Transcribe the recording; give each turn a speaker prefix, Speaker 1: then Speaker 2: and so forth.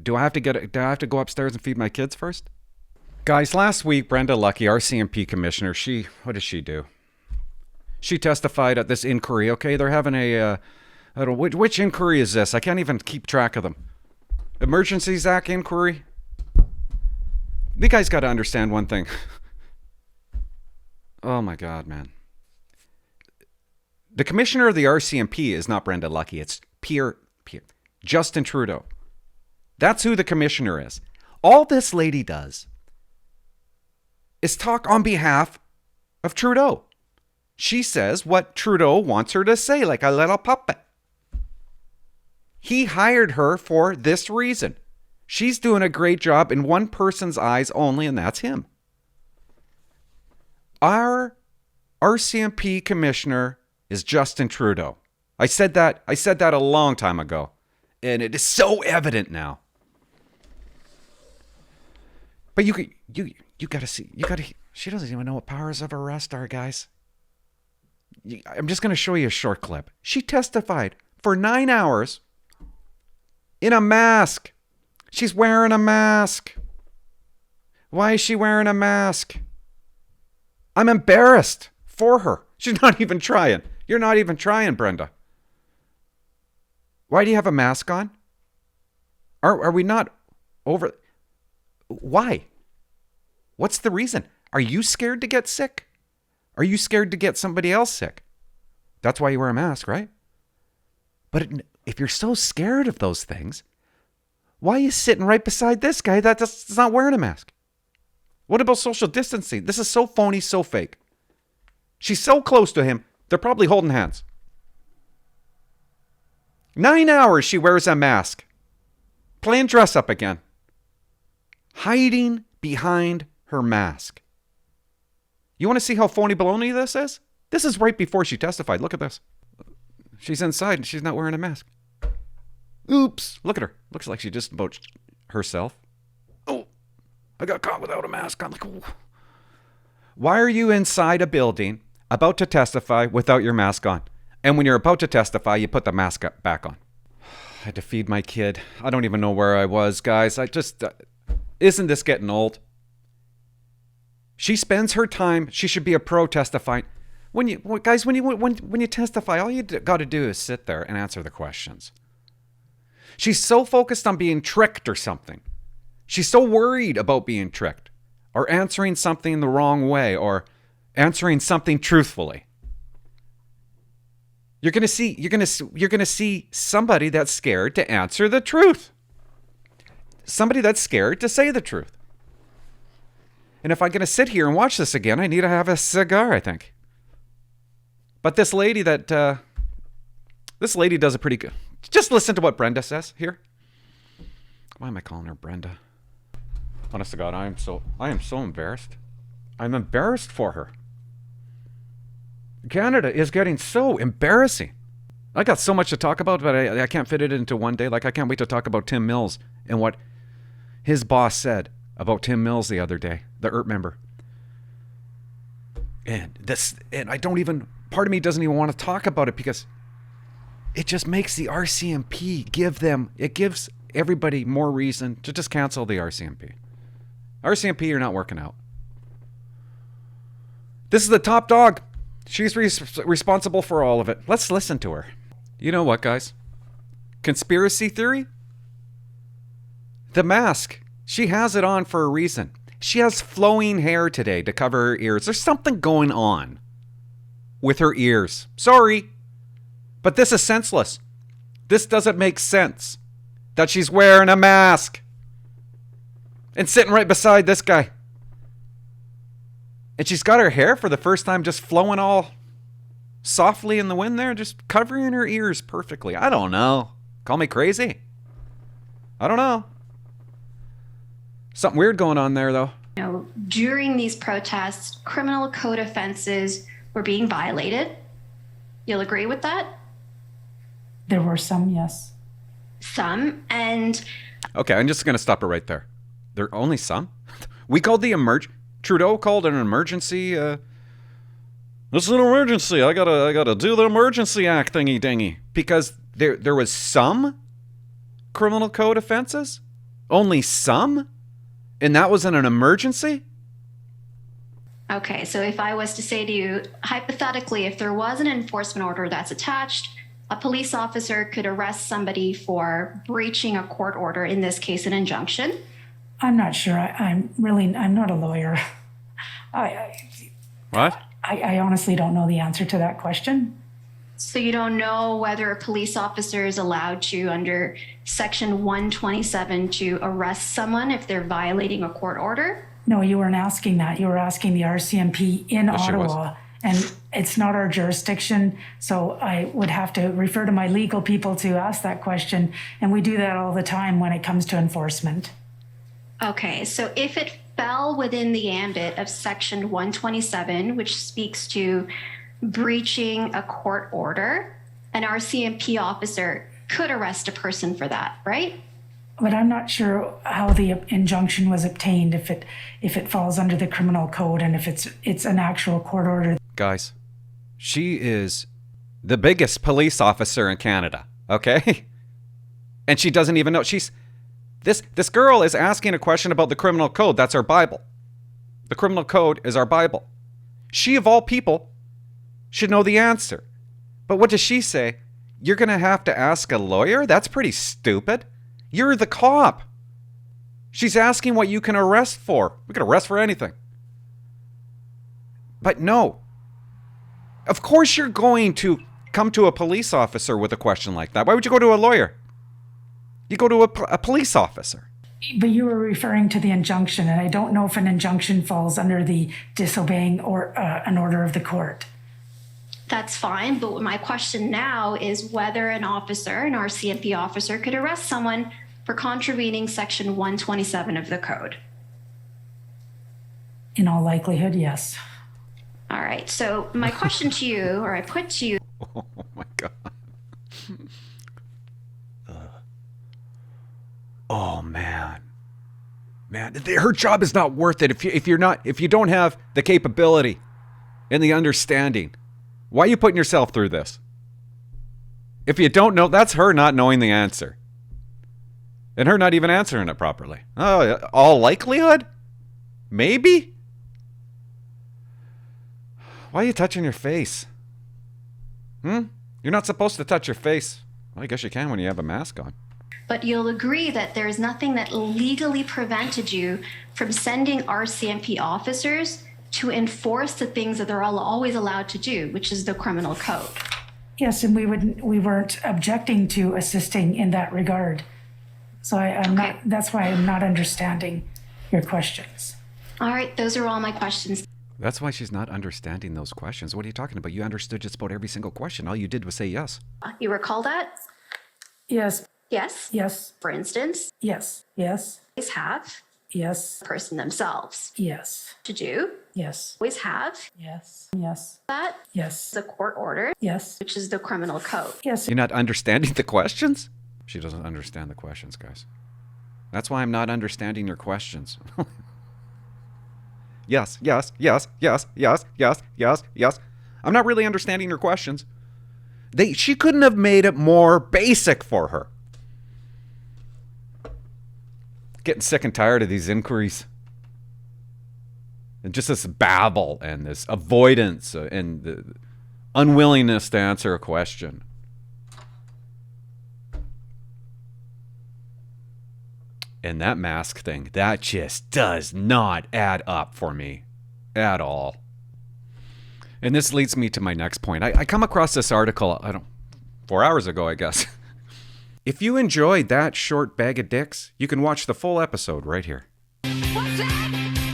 Speaker 1: Do I have to go upstairs and feed my kids first? Guys, last week, Brenda Lucky, RCMP Commissioner, what did she do? She testified at this inquiry, okay? They're having I don't know, which inquiry is this? I can't even keep track of them. Emergencies Act inquiry? You guys got to understand one thing. Oh my God, man. The commissioner of the RCMP is not Brenda Lucky. It's Justin Trudeau. That's who the commissioner is. All this lady does is talk on behalf of Trudeau. She says what Trudeau wants her to say, like a little puppet. He hired her for this reason. She's doing a great job in one person's eyes only, and that's him. Our RCMP commissioner is Justin Trudeau. I said that a long time ago, and it is so evident now. But you got to see. She doesn't even know what powers of arrest are, guys. I'm just going to show you a short clip. She testified for 9 hours in a mask. She's wearing a mask. Why is she wearing a mask? I'm embarrassed for her. She's not even trying. You're not even trying, Brenda. Why do you have a mask on? Are we not over? Why? What's the reason? Are you scared to get sick? Are you scared to get somebody else sick? That's why you wear a mask, right? But if you're so scared of those things, why are you sitting right beside this guy that's not wearing a mask? What about social distancing? This is so phony, so fake. She's so close to him, they're probably holding hands. 9 hours she wears a mask. Playing dress up again. Hiding behind her mask. You want to see how phony baloney this is? This is right before she testified. Look at this. She's inside and she's not wearing a mask. Oops. Look at her. Looks like she just about herself. Oh, I got caught without a mask on. Like, oh. Why are you inside a building about to testify without your mask on? And when you're about to testify, you put the mask back on. I had to feed my kid. I don't even know where I was, guys. Isn't this getting old? She spends her time. She should be a pro testifying. When you testify, all you got to do is sit there and answer the questions. She's so focused on being tricked or something. She's so worried about being tricked or answering something the wrong way or answering something truthfully. You're going to see somebody that's scared to answer the truth. Somebody that's scared to say the truth. And if I'm going to sit here and watch this again, I need to have a cigar, I think. But this lady does a pretty good. Just listen to what Brenda says here. Why am I calling her Brenda? Honest to God, I am so embarrassed. I'm embarrassed for her. Canada is getting so embarrassing. I got so much to talk about, but I can't fit it into one day. Like, I can't wait to talk about Tim Mills and what his boss said about Tim Mills the other day, the ERT member. And part of me doesn't even want to talk about it because it just makes the RCMP it gives everybody more reason to just cancel the RCMP. RCMP, you're not working out. This is the top dog. She's responsible for all of it. Let's listen to her. You know what, guys? Conspiracy theory? The mask. She has it on for a reason. She has flowing hair today to cover her ears. There's something going on with her ears. Sorry, but this is senseless. This doesn't make sense that she's wearing a mask and sitting right beside this guy. And she's got her hair for the first time just flowing all softly in the wind there, just covering her ears perfectly. I don't know. Call me crazy. I don't know. Something weird going on there, though.
Speaker 2: During these protests, criminal code offenses were being violated. You'll agree with that?
Speaker 3: There were some, yes.
Speaker 2: Some, and...
Speaker 1: Okay, I'm just going to stop it right there. There are only some? We called Trudeau called an emergency, This is an emergency. I gotta do the Emergency Act thingy dingy. Because there was some criminal code offenses? Only some? And that was in an emergency?
Speaker 2: Okay, so if I was to say to you, hypothetically, if there was an enforcement order that's attached, a police officer could arrest somebody for breaching a court order, in this case, an injunction.
Speaker 3: I'm not sure. I'm not a lawyer.
Speaker 1: What?
Speaker 3: I honestly don't know the answer to that question.
Speaker 2: So you don't know whether a police officer is allowed to, under Section 127, to arrest someone if they're violating a court order?
Speaker 3: No, you weren't asking that. You were asking the RCMP in
Speaker 1: Yes, she was.
Speaker 3: Ottawa. And it's not our jurisdiction, so I would have to refer to my legal people to ask that question. And we do that all the time when it comes to enforcement.
Speaker 2: Okay, so if it fell within the ambit of Section 127, which speaks to breaching a court order, an RCMP officer could arrest a person for that, right?
Speaker 3: But I'm not sure how the injunction was obtained, if it falls under the criminal code and if it's an actual court order.
Speaker 1: Guys, she is the biggest police officer in Canada, okay? And she doesn't even know. This girl is asking a question about the criminal code. That's our Bible. The criminal code is our Bible. She, of all people, should know the answer. But what does she say? You're going to have to ask a lawyer? That's pretty stupid. You're the cop. She's asking what you can arrest for. We can arrest for anything. But no. Of course you're going to come to a police officer with a question like that. Why would you go to a lawyer? You go to a police officer.
Speaker 3: But you were referring to the injunction, and I don't know if an injunction falls under the disobeying or an order of the court.
Speaker 2: That's fine, but my question now is whether an RCMP officer, could arrest someone for contravening Section 127 of the code.
Speaker 3: In all likelihood, yes.
Speaker 2: All right, so my question to you, or I put to you.
Speaker 1: Oh my God. Oh man. Man, her job is not worth it if you don't have the capability and the understanding. Why are you putting yourself through this? If you don't know, that's her not knowing the answer. And her not even answering it properly. Oh, all likelihood? Maybe? Why are you touching your face? You're not supposed to touch your face. Well, I guess you can when you have a mask on.
Speaker 2: But you'll agree that there's nothing that legally prevented you from sending RCMP officers to enforce the things that they're always allowed to do, which is the criminal code.
Speaker 3: Yes, and we weren't objecting to assisting in that regard. So that's why I'm not understanding your questions.
Speaker 2: All right, those are all my questions.
Speaker 1: That's why she's not understanding those questions. What are you talking about? You understood just about every single question. All you did was say yes.
Speaker 2: You recall that?
Speaker 3: Yes.
Speaker 2: Yes.
Speaker 3: Yes.
Speaker 2: For instance,
Speaker 3: Yes. Yes.
Speaker 2: always have
Speaker 3: Yes.
Speaker 2: the person themselves
Speaker 3: Yes.
Speaker 2: to do.
Speaker 3: Yes.
Speaker 2: Always have
Speaker 3: Yes. Yes.
Speaker 2: that.
Speaker 3: Yes.
Speaker 2: The court order,
Speaker 3: Yes.
Speaker 2: which is the criminal code.
Speaker 3: Yes.
Speaker 1: You're not understanding the questions? She doesn't understand the questions, guys. That's why I'm not understanding your questions. Yes, yes, yes, yes, yes, yes, yes, yes. I'm not really understanding your questions. She couldn't have made it more basic for her. Getting sick and tired of these inquiries. And just this babble and this avoidance and the unwillingness to answer a question. And that mask thing, that just does not add up for me at all. And this leads me to my next point. I come across this article, 4 hours ago, I guess. If you enjoyed that short bag of dicks, you can watch the full episode right here.